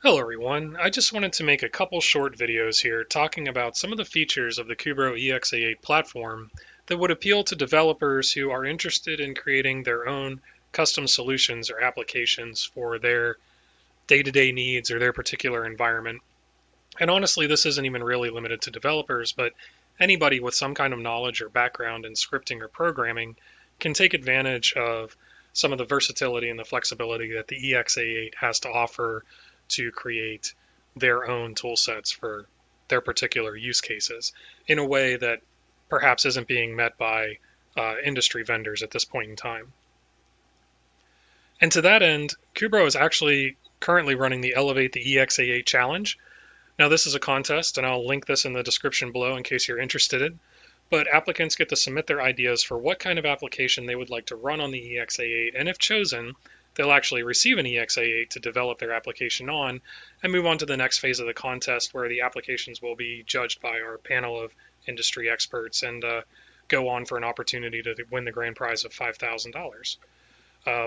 Hello everyone, I just wanted to make a couple short videos here talking about some of the features of the Kubrow EXA8 platform that would appeal to developers who are interested in creating their own custom solutions or applications for their day-to-day needs or their particular environment. And honestly, this isn't even really limited to developers, but anybody with some kind of knowledge or background in scripting or programming can take advantage of some of the versatility and the flexibility that the EXA8 has to offer to create their own tool sets for their particular use cases in a way that perhaps isn't being met by industry vendors at this point in time. And to that end, Kubrow is actually currently running the Elevate the EXA8 challenge. Now, this is a contest, and I'll link this in the description below in case you're interested in. But applicants get to submit their ideas for what kind of application they would like to run on the EXA8, and if chosen, they'll actually receive an EXA8 to develop their application on and move on to the next phase of the contest where the applications will be judged by our panel of industry experts and go on for an opportunity to win the grand prize of $5,000.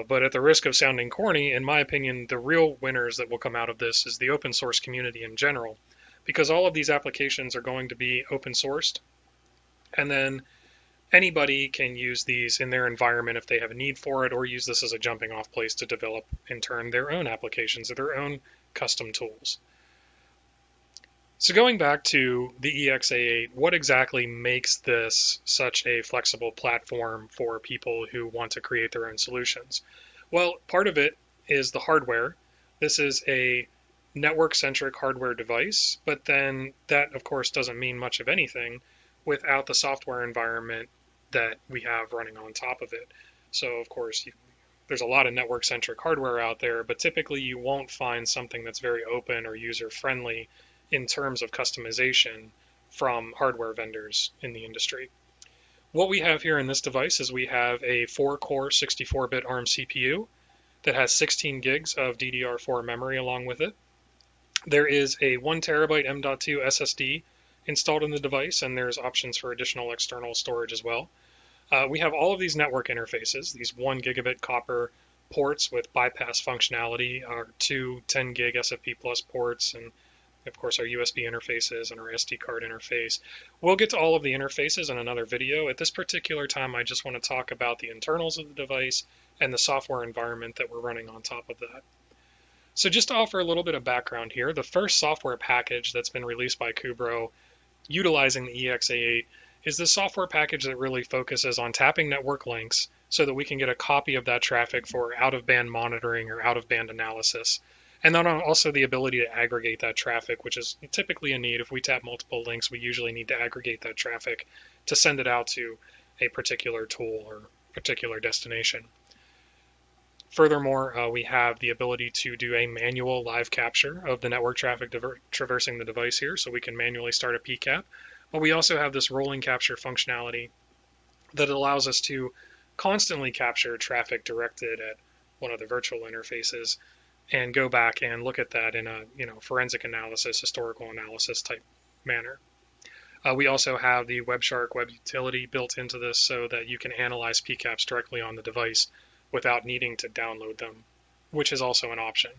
But at the risk of sounding corny, in my opinion, the real winners that will come out of this is the open source community in general, because all of these applications are going to be open sourced, and then anybody can use these in their environment if they have a need for it, or use this as a jumping off place to develop, in turn, their own applications or their own custom tools. So going back to the EXA8, what exactly makes this such a flexible platform for people who want to create their own solutions? Well, part of it is the hardware. This is a network-centric hardware device, but then that, of course, doesn't mean much of anything without the software environment that we have running on top of it. So, of course, there's a lot of network-centric hardware out there, but typically you won't find something that's very open or user-friendly in terms of customization from hardware vendors in the industry. What we have here in this device is we have a 4-core 64-bit ARM CPU that has 16 gigs of DDR4 memory along with it. There is a 1 terabyte M.2 SSD installed in the device, and there's options for additional external storage as well. We have all of these network interfaces, these 1 gigabit copper ports with bypass functionality, our two 10 gig SFP plus ports, and of course our USB interfaces and our SD card interface. We'll get to all of the interfaces in another video. At this particular time, I just want to talk about the internals of the device and the software environment that we're running on top of that. So just to offer a little bit of background here, the first software package that's been released by Kubrow utilizing the EXA8 is the software package that really focuses on tapping network links so that we can get a copy of that traffic for out-of-band monitoring or out-of-band analysis. And then also the ability to aggregate that traffic, which is typically a need. If we tap multiple links, we usually need to aggregate that traffic to send it out to a particular tool or particular destination. Furthermore, we have the ability to do a manual live capture of the network traffic traversing the device here, so we can manually start a PCAP. But we also have this rolling capture functionality that allows us to constantly capture traffic directed at one of the virtual interfaces and go back and look at that in a forensic analysis, historical analysis type manner. We also have the WebShark web utility built into this so that you can analyze PCAPs directly on the device without needing to download them, which is also an option.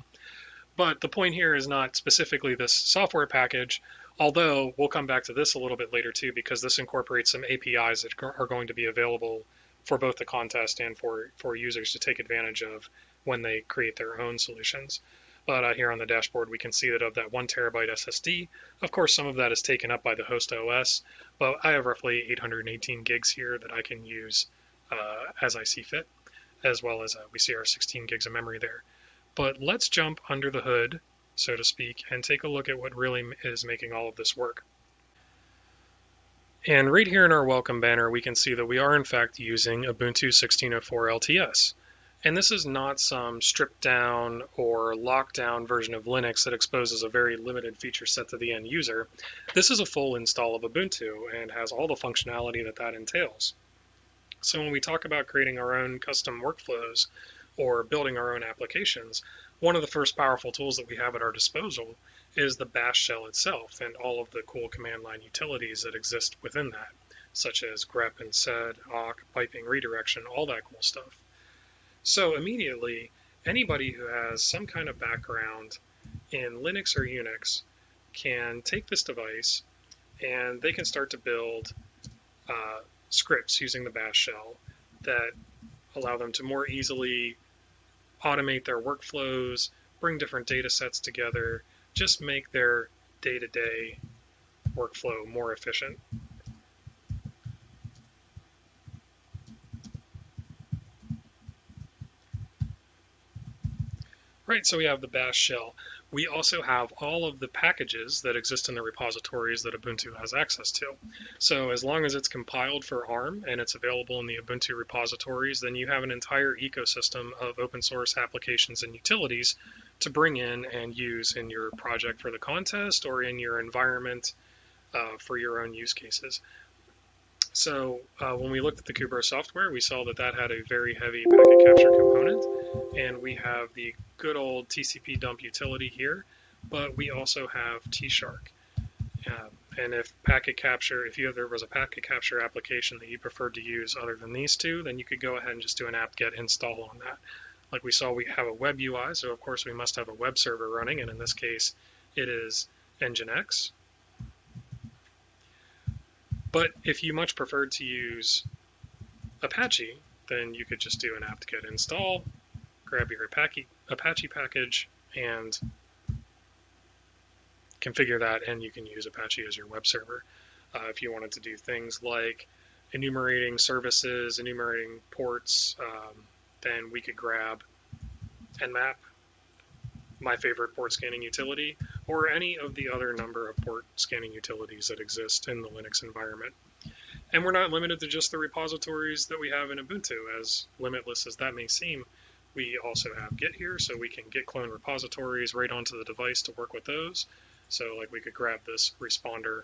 But the point here is not specifically this software package, although we'll come back to this a little bit later too, because this incorporates some APIs that are going to be available for both the contest and for users to take advantage of when they create their own solutions. But here on the dashboard, we can see that of that 1 terabyte SSD, of course, some of that is taken up by the host OS, but I have roughly 818 gigs here that I can use as I see fit, as well as we see our 16 gigs of memory there. But let's jump under the hood, so to speak, and take a look at what really is making all of this work. And right here in our welcome banner, we can see that we are in fact using Ubuntu 16.04 LTS. And this is not some stripped down or locked down version of Linux that exposes a very limited feature set to the end user. This is a full install of Ubuntu and has all the functionality that entails. So when we talk about creating our own custom workflows or building our own applications, one of the first powerful tools that we have at our disposal is the bash shell itself and all of the cool command line utilities that exist within that, such as grep and sed, awk, piping, redirection, all that cool stuff. So immediately, anybody who has some kind of background in Linux or Unix can take this device and they can start to build scripts using the bash shell that allow them to more easily automate their workflows, bring different data sets together, just make their day-to-day workflow more efficient. Right, so we have the bash shell. We also have all of the packages that exist in the repositories that Ubuntu has access to. So as long as it's compiled for ARM and it's available in the Ubuntu repositories, then you have an entire ecosystem of open source applications and utilities to bring in and use in your project for the contest or in your environment for your own use cases. So when we looked at the Kubrow software, we saw that that had a very heavy packet capture component, and we have the good old TCP dump utility here, but we also have T-Shark. And if there was a packet capture application that you preferred to use other than these two, then you could go ahead and just do an apt-get install on that. Like we saw, we have a web UI, so of course we must have a web server running, and in this case, it is Nginx. But if you much preferred to use Apache, then you could just do an apt-get install, grab your Apache package, and configure that, and you can use Apache as your web server. If you wanted to do things like enumerating services, enumerating ports, then we could grab Nmap, my favorite port scanning utility, or any of the other number of port scanning utilities that exist in the Linux environment. And we're not limited to just the repositories that we have in Ubuntu, as limitless as that may seem. We also have Git here, so we can git clone repositories right onto the device to work with those. So like we could grab this responder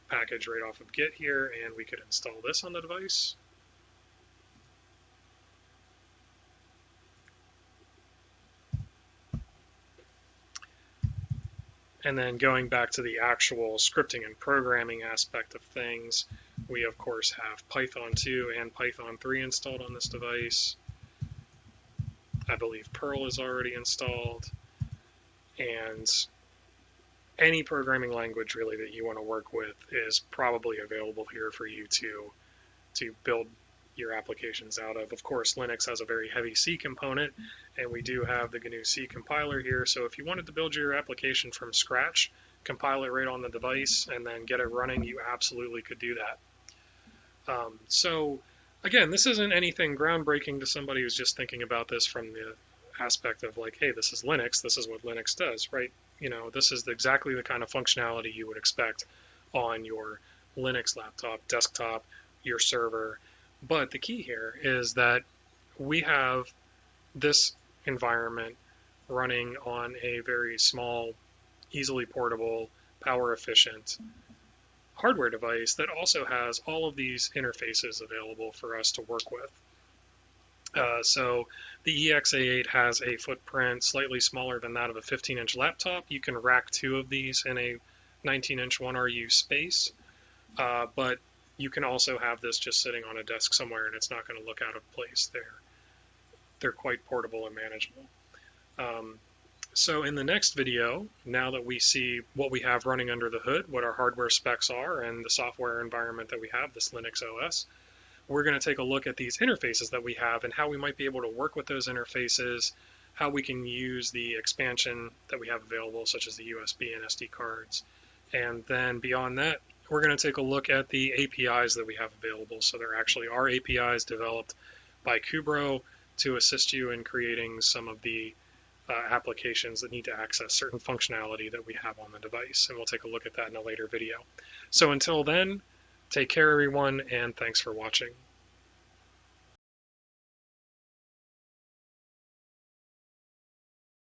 package right off of Git here, and we could install this on the device. And then going back to the actual scripting and programming aspect of things, we of course have Python 2 and Python 3 installed on this device. I believe Perl is already installed. And any programming language really that you want to work with is probably available here for you to build your applications out of. Of course, Linux has a very heavy C component, and we do have the GNU C compiler here. So if you wanted to build your application from scratch, compile it right on the device, and then get it running, you absolutely could do that. So again, this isn't anything groundbreaking to somebody who's just thinking about this from the aspect of like, hey, this is Linux, this is what Linux does, right? You know, this is exactly the kind of functionality you would expect on your Linux laptop, desktop, your server. But the key here is that we have this environment running on a very small, easily portable, power efficient hardware device that also has all of these interfaces available for us to work with. So the EXA8 has a footprint slightly smaller than that of a 15-inch laptop. You can rack two of these in a 19-inch 1RU space, but you can also have this just sitting on a desk somewhere and it's not going to look out of place. They're quite portable and manageable. So in the next video, now that we see what we have running under the hood, what our hardware specs are, and the software environment that we have, this Linux OS, we're going to take a look at these interfaces that we have and how we might be able to work with those interfaces, how we can use the expansion that we have available, such as the USB and SD cards. And then beyond that, we're going to take a look at the APIs that we have available. So there actually are APIs developed by Kubrow to assist you in creating some of the applications that need to access certain functionality that we have on the device. And we'll take a look at that in a later video. So until then, take care, everyone, and thanks for watching.